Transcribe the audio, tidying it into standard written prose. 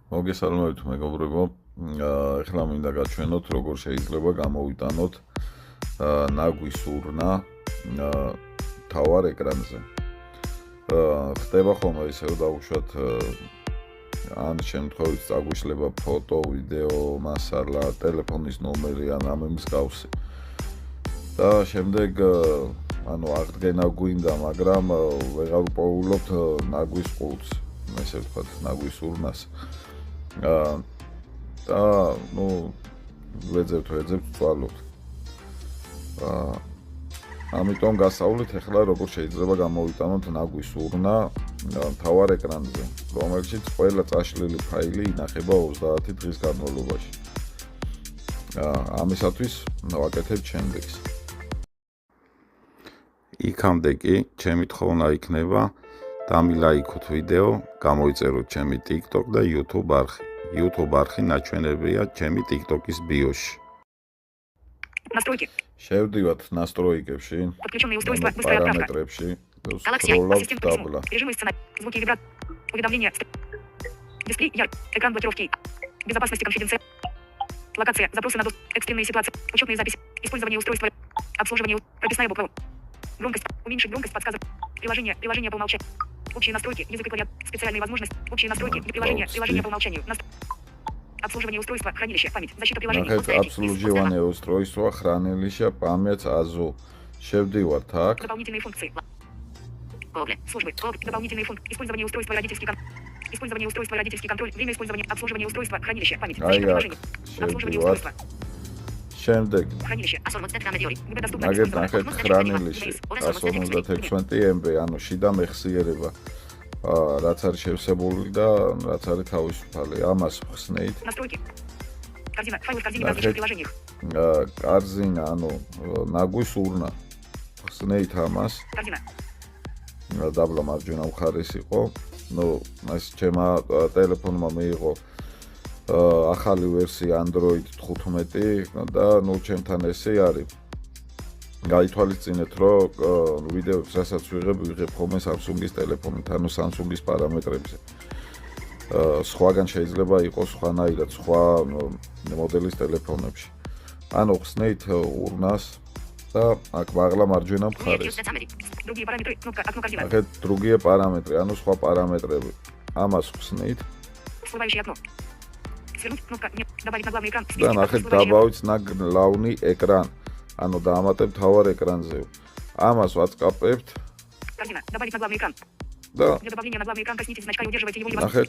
მოგესალმებით მეგობრებო. Ეხლა მინდა გაჩვენოთ, როგორ შეიძლება გამოვიტანოთ ნაგვის ურნა თავარ ეკრანზე. ხდება ხოლმე ისე რომ დავუშვათ ან შემთხვევით წაგვიშლება ფოტო, ვიდეო, მასალა, ტელეფონის ნომერი ან ამ მსგავსი. და შემდეგ აღდგენა გვინდა, მაგრამ ვეღარ უპოულობთ ნაგვის ყუთს, ესე ვთქვათ, ნაგვის ურნას. და ვეძებთ, ვწვალობთ. ამიტომ გასავლით ახლა როგორ შეიძლება გამოვიტანოთ ნაგვის ურნა მთავარ ეკრანზე, რომელშიც ყველა წაშლილი ფაილი ინახება 30 დღის განმავლობაში. ამისათვის ვაკეთებ შემდეგს. იქამდე კი ჩემი თხოვნა იქნება დამილაიქოთ ვიდეო, გამოიწეროთ ჩემი TikTok და YouTube არხი. YouTube არხი ნაჩვენებია ჩემი TikTok-ის ბიოში. Настройки. Შევდივართ настройкებში. Подключенные устройства. Быстрая отправка. Параметрებში. Galaxy i ассистент письмо. Режимы сценария. Звуки вибрации. Уведомления. Дисплей яркий. Экран блокировки. Безопасность и конфиденция. Локация. Запросы на доступ. Экстренные ситуации. Учетные записи. Использование устройства. Обслуживание. Прописная буква. Громкость. Уменьшить громкость подсказок. Приложение. Приложение по умолчанию. Общие настройки. Язык и клавиатура. Специальные возможности. Общие настройки. Приложение. Приложение по умолчанию. Обслуживание устройства. Хранилище. Память. Защита приложений. Обслуживание устройства. Хранилище. Память. АЗУ. Შევდივართ აქ. Дополнительные функции. Службы. Дополнительные функции. Использование устройства. Родительский контроль. Использование устройства. Родительский контроль. Время использования. Обслуживание устройства. Хранилище. Память. Защита приложений. Обслуживание устройства. შემდეგ. Хранилище. Где доступно ნახეთ ხრანილище 156 MB, ანუ შიდა მეხსიერება. რაც არის შევსებული და რაც არის თავისუფალი. ამას ხსნით. Настройки. Корзина. Файлы в корзине в различных приложениях. Корзина, ანუ ნაგვის урна. ხსნით ამას. Корзина. დაბლა მარჯვენა მხარეს იყო. მას ჩემმა ტელეფონმა მიიღო ახალი ვერსია Android 15 და ჩემთან ესე არის. გაითვალისწინეთ, რომ ვიდეოებს რასაც ვიღებ ხოლმე Samsung-ის ტელეფონით, ანუ Samsung-ის პარამეტრებზე. სხვაგან შეიძლება იყოს სხვანაირად, სხვა მოდელის ტელეფონებში. ანუ ხსნით ურნას და აქ მაღლა მარჯვენა მხარეს. Другие параметры. Кнопка. Окно корзина. ნახეთ, другие параметры, ანუ სხვა პარამეტრები. ამას ხსნით. Всплывающее окно. Свернуть. Кнопка. Нет. Добавить на главный экран. და ნახეთ, დავავით на главный экран. ანუ დაამატებ თავარ ეკრანზე. ამას ვაწყაპებთ. Корзина. Добавить на главный экран. და Для добавления на главный экран коснитесь значка и удерживайте его. ნახეთ,